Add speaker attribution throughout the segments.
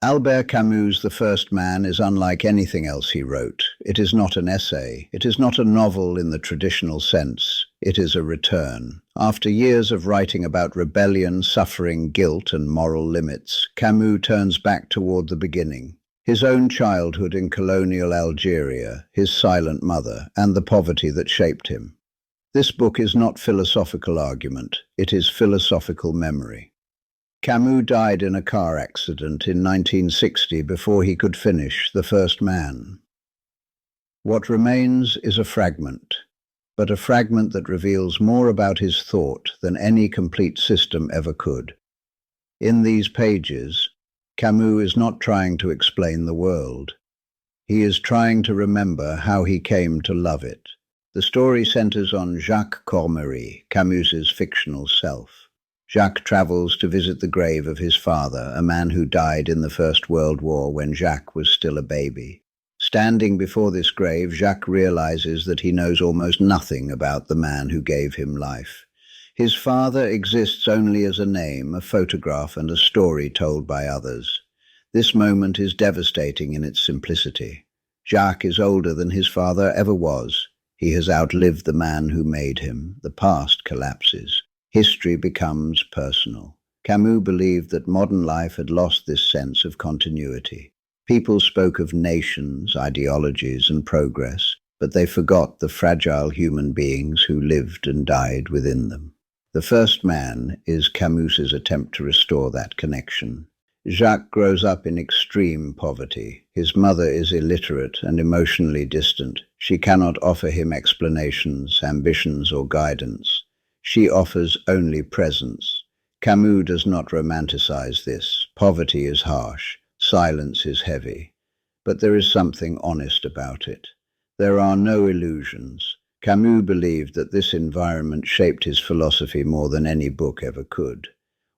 Speaker 1: Albert Camus' The First Man is unlike anything else he wrote. It is not an essay. It is not a novel in the traditional sense. It is a return. After years of writing about rebellion, suffering, guilt, and moral limits, Camus turns back toward the beginning. His own childhood in colonial Algeria, his silent mother, and the poverty that shaped him. This book is not philosophical argument. It is philosophical memory. Camus died in a car accident in 1960 before he could finish The First Man. What remains is a fragment, but a fragment that reveals more about his thought than any complete system ever could. In these pages, Camus is not trying to explain the world. He is trying to remember how he came to love it. The story centers on Jacques Cormery, Camus's fictional self. Jacques travels to visit the grave of his father, a man who died in the First World War when Jacques was still a baby. Standing before this grave, Jacques realizes that he knows almost nothing about the man who gave him life. His father exists only as a name, a photograph, and a story told by others. This moment is devastating in its simplicity. Jacques is older than his father ever was. He has outlived the man who made him. The past collapses. History becomes personal. Camus believed that modern life had lost this sense of continuity. People spoke of nations, ideologies, and progress, but they forgot the fragile human beings who lived and died within them. The First Man is Camus's attempt to restore that connection. Jacques grows up in extreme poverty. His mother is illiterate and emotionally distant. She cannot offer him explanations, ambitions, or guidance. She offers only presence. Camus does not romanticize this. Poverty is harsh. Silence is heavy. But there is something honest about it. There are no illusions. Camus believed that this environment shaped his philosophy more than any book ever could.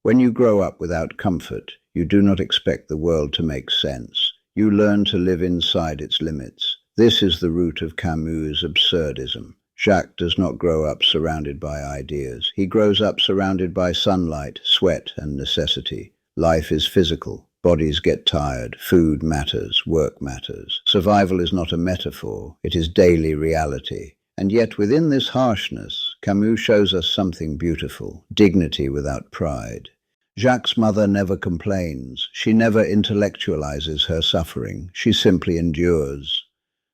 Speaker 1: When you grow up without comfort, you do not expect the world to make sense. You learn to live inside its limits. This is the root of Camus' absurdism. Jacques does not grow up surrounded by ideas. He grows up surrounded by sunlight, sweat, and necessity. Life is physical. Bodies get tired. Food matters. Work matters. Survival is not a metaphor. It is daily reality. And yet within this harshness, Camus shows us something beautiful, dignity without pride. Jacques' mother never complains. She never intellectualizes her suffering. She simply endures.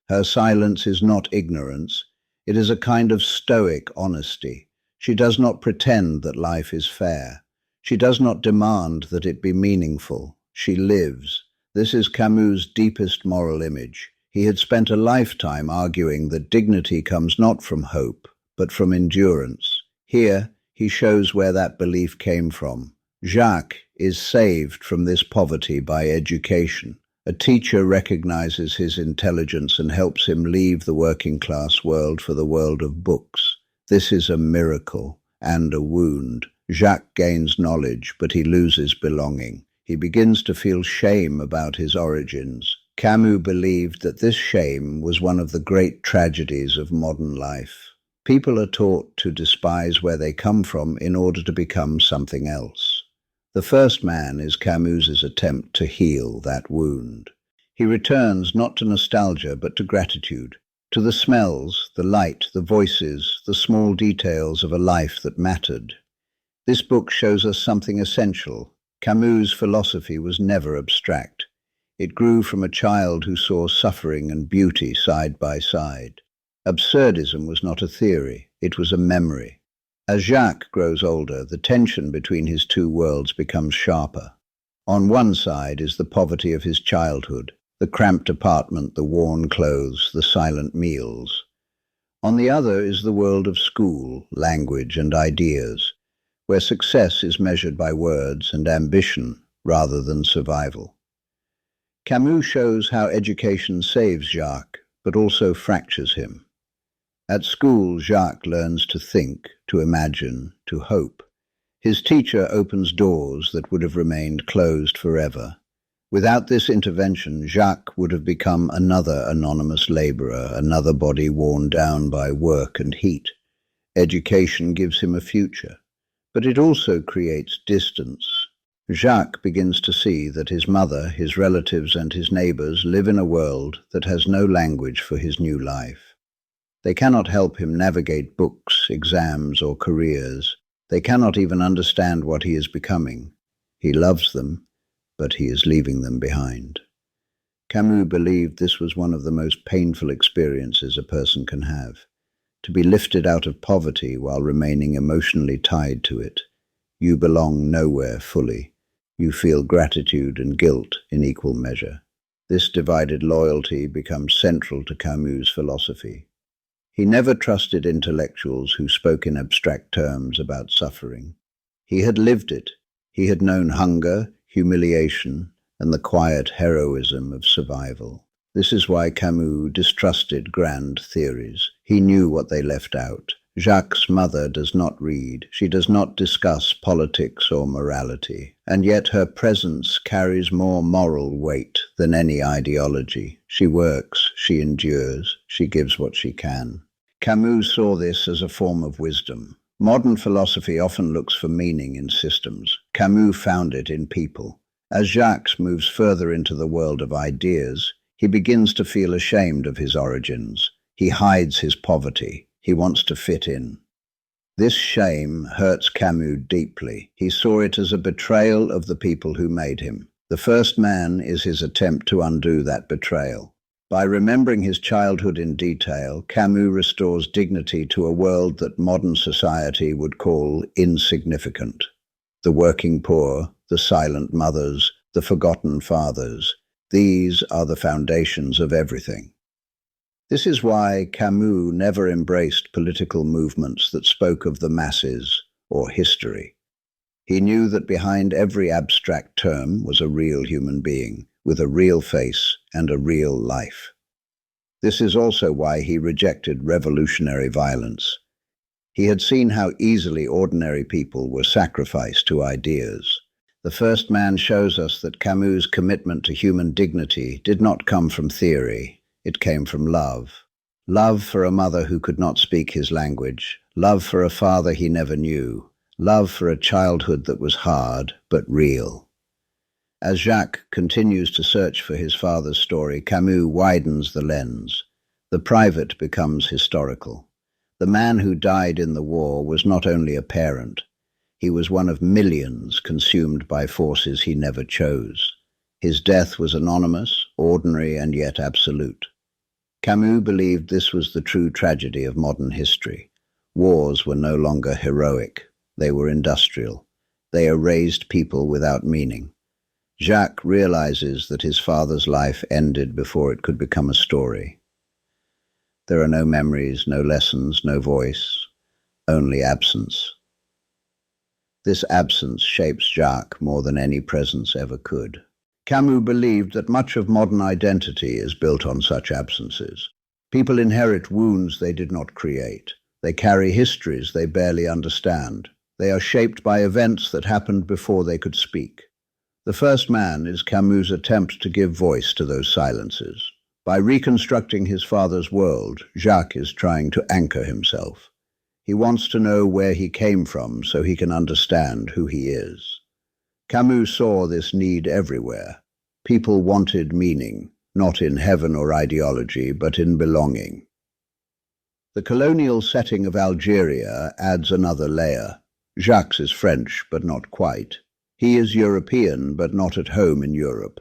Speaker 1: Her silence is not ignorance. It is a kind of stoic honesty. She does not pretend that life is fair. She does not demand that it be meaningful. She lives. This is Camus' deepest moral image. He had spent a lifetime arguing that dignity comes not from hope, but from endurance. Here, he shows where that belief came from. Jacques is saved from this poverty by education. A teacher recognizes his intelligence and helps him leave the working-class world for the world of books. This is a miracle and a wound. Jacques gains knowledge, but he loses belonging. He begins to feel shame about his origins. Camus believed that this shame was one of the great tragedies of modern life. People are taught to despise where they come from in order to become something else. The First Man is Camus's attempt to heal that wound. He returns not to nostalgia but to gratitude, to the smells, the light, the voices, the small details of a life that mattered. This book shows us something essential. Camus' philosophy was never abstract. It grew from a child who saw suffering and beauty side by side. Absurdism was not a theory, it was a memory. As Jacques grows older, the tension between his two worlds becomes sharper. On one side is the poverty of his childhood, the cramped apartment, the worn clothes, the silent meals. On the other is the world of school, language, and ideas, where success is measured by words and ambition rather than survival. Camus shows how education saves Jacques, but also fractures him. At school, Jacques learns to think, to imagine, to hope. His teacher opens doors that would have remained closed forever. Without this intervention, Jacques would have become another anonymous laborer, another body worn down by work and heat. Education gives him a future, but it also creates distance. Jacques begins to see that his mother, his relatives, and his neighbors live in a world that has no language for his new life. They cannot help him navigate books, exams, or careers. They cannot even understand what he is becoming. He loves them, but he is leaving them behind. Camus believed this was one of the most painful experiences a person can have, to be lifted out of poverty while remaining emotionally tied to it. You belong nowhere fully. You feel gratitude and guilt in equal measure. This divided loyalty becomes central to Camus' philosophy. He never trusted intellectuals who spoke in abstract terms about suffering. He had lived it. He had known hunger, humiliation, and the quiet heroism of survival. This is why Camus distrusted grand theories. He knew what they left out. Jacques' mother does not read. She does not discuss politics or morality. And yet her presence carries more moral weight than any ideology. She works, she endures, she gives what she can. Camus saw this as a form of wisdom. Modern philosophy often looks for meaning in systems. Camus found it in people. As Jacques moves further into the world of ideas, he begins to feel ashamed of his origins. He hides his poverty. He wants to fit in. This shame hurts Camus deeply. He saw it as a betrayal of the people who made him. The First Man is his attempt to undo that betrayal. By remembering his childhood in detail, Camus restores dignity to a world that modern society would call insignificant. The working poor, the silent mothers, the forgotten fathers, these are the foundations of everything. This is why Camus never embraced political movements that spoke of the masses or history. He knew that behind every abstract term was a real human being, with a real face and a real life. This is also why he rejected revolutionary violence. He had seen how easily ordinary people were sacrificed to ideas. The First Man shows us that Camus' commitment to human dignity did not come from theory. It came from love. Love for a mother who could not speak his language. Love for a father he never knew. Love for a childhood that was hard, but real. As Jacques continues to search for his father's story, Camus widens the lens. The private becomes historical. The man who died in the war was not only a parent. He was one of millions consumed by forces he never chose. His death was anonymous, ordinary, and yet absolute. Camus believed this was the true tragedy of modern history. Wars were no longer heroic. They were industrial. They erased people without meaning. Jacques realizes that his father's life ended before it could become a story. There are no memories, no lessons, no voice, only absence. This absence shapes Jacques more than any presence ever could. Camus believed that much of modern identity is built on such absences. People inherit wounds they did not create. They carry histories they barely understand. They are shaped by events that happened before they could speak. The First Man is Camus' attempt to give voice to those silences. By reconstructing his father's world, Jacques is trying to anchor himself. He wants to know where he came from so he can understand who he is. Camus saw this need everywhere. People wanted meaning, not in heaven or ideology, but in belonging. The colonial setting of Algeria adds another layer. Jacques is French, but not quite. He is European, but not at home in Europe.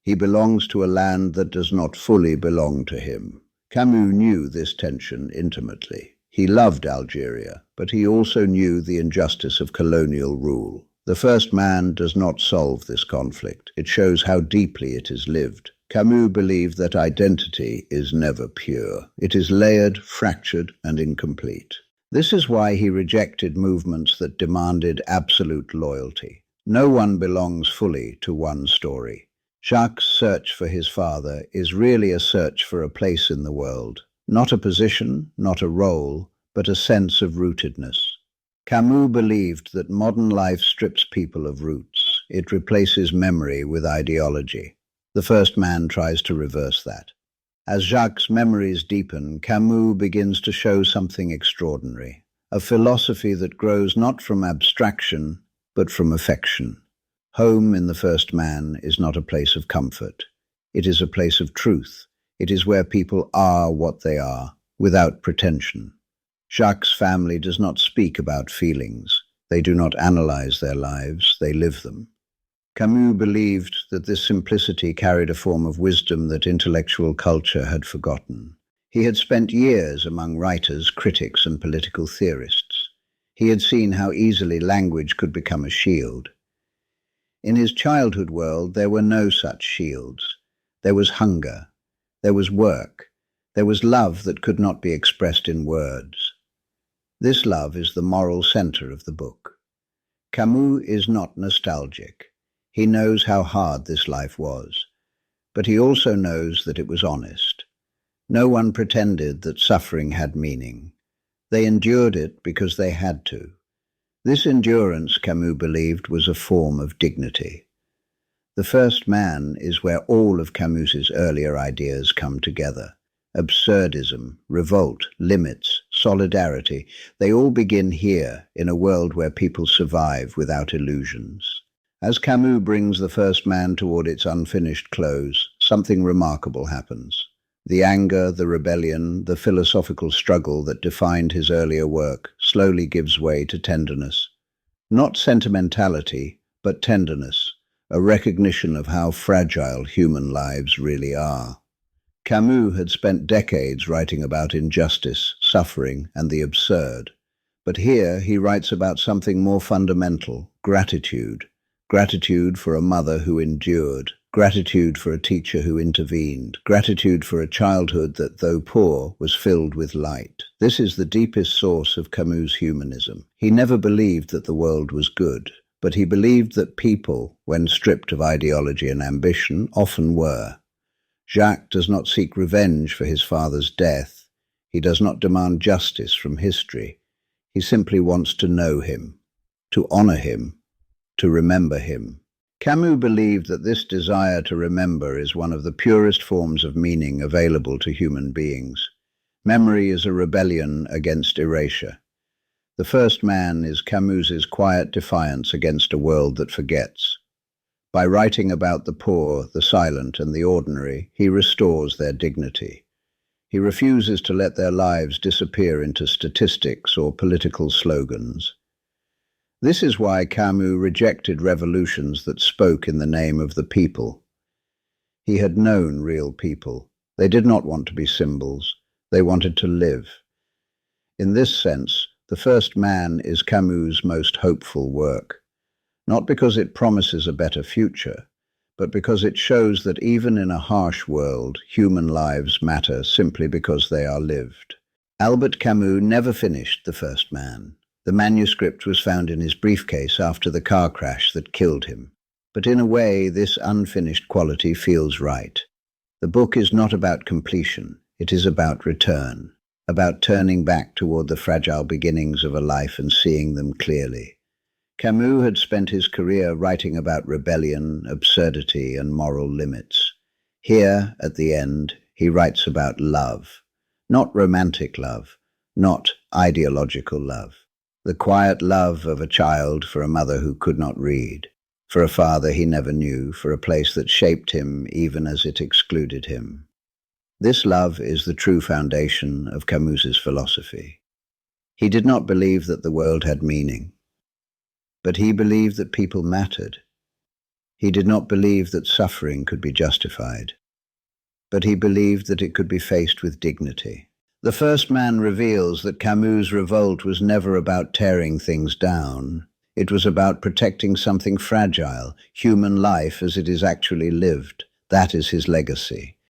Speaker 1: He belongs to a land that does not fully belong to him. Camus knew this tension intimately. He loved Algeria, but he also knew the injustice of colonial rule. The First Man does not solve this conflict. It shows how deeply it is lived. Camus believed that identity is never pure. It is layered, fractured, and incomplete. This is why he rejected movements that demanded absolute loyalty. No one belongs fully to one story. Jacques' search for his father is really a search for a place in the world. Not a position, not a role, but a sense of rootedness. Camus believed that modern life strips people of roots. It replaces memory with ideology. The First Man tries to reverse that. As Jacques' memories deepen, Camus begins to show something extraordinary, a philosophy that grows not from abstraction, but from affection. Home in the first man is not a place of comfort. It is a place of truth. It is where people are what they are, without pretension. Jacques' family does not speak about feelings. They do not analyze their lives, they live them. Camus believed that this simplicity carried a form of wisdom that intellectual culture had forgotten. He had spent years among writers, critics, and political theorists. He had seen how easily language could become a shield. In his childhood world, there were no such shields. There was hunger. There was work. There was love that could not be expressed in words. This love is the moral center of the book. Camus is not nostalgic. He knows how hard this life was, but he also knows that it was honest. No one pretended that suffering had meaning. They endured it because they had to. This endurance, Camus believed, was a form of dignity. The first man is where all of Camus's earlier ideas come together. Absurdism, revolt, limits, solidarity, they all begin here in a world where people survive without illusions. As Camus brings the first man toward its unfinished close, something remarkable happens. The anger, the rebellion, the philosophical struggle that defined his earlier work slowly gives way to tenderness. Not sentimentality, but tenderness, a recognition of how fragile human lives really are. Camus had spent decades writing about injustice, suffering, and the absurd. But here he writes about something more fundamental, gratitude. Gratitude for a mother who endured, gratitude for a teacher who intervened, gratitude for a childhood that, though poor, was filled with light. This is the deepest source of Camus' humanism. He never believed that the world was good, but he believed that people, when stripped of ideology and ambition, often were. Jacques does not seek revenge for his father's death. He does not demand justice from history. He simply wants to know him, to honor him, to remember him. Camus believed that this desire to remember is one of the purest forms of meaning available to human beings. Memory is a rebellion against erasure. The first man is Camus's quiet defiance against a world that forgets. By writing about the poor, the silent, and the ordinary, he restores their dignity. He refuses to let their lives disappear into statistics or political slogans. This is why Camus rejected revolutions that spoke in the name of the people. He had known real people. They did not want to be symbols. They wanted to live. In this sense, The First Man is Camus' most hopeful work, not because it promises a better future, but because it shows that even in a harsh world, human lives matter simply because they are lived. Albert Camus never finished The First Man. The manuscript was found in his briefcase after the car crash that killed him. But in a way, this unfinished quality feels right. The book is not about completion. It is about return, about turning back toward the fragile beginnings of a life and seeing them clearly. Camus had spent his career writing about rebellion, absurdity, and moral limits. Here, at the end, he writes about love. Not romantic love, not ideological love. The quiet love of a child for a mother who could not read, for a father he never knew, for a place that shaped him even as it excluded him. This love is the true foundation of Camus's philosophy. He did not believe that the world had meaning, but he believed that people mattered. He did not believe that suffering could be justified, but he believed that it could be faced with dignity. The First Man reveals that Camus' revolt was never about tearing things down. It was about protecting something fragile, human life as it is actually lived. That is his legacy.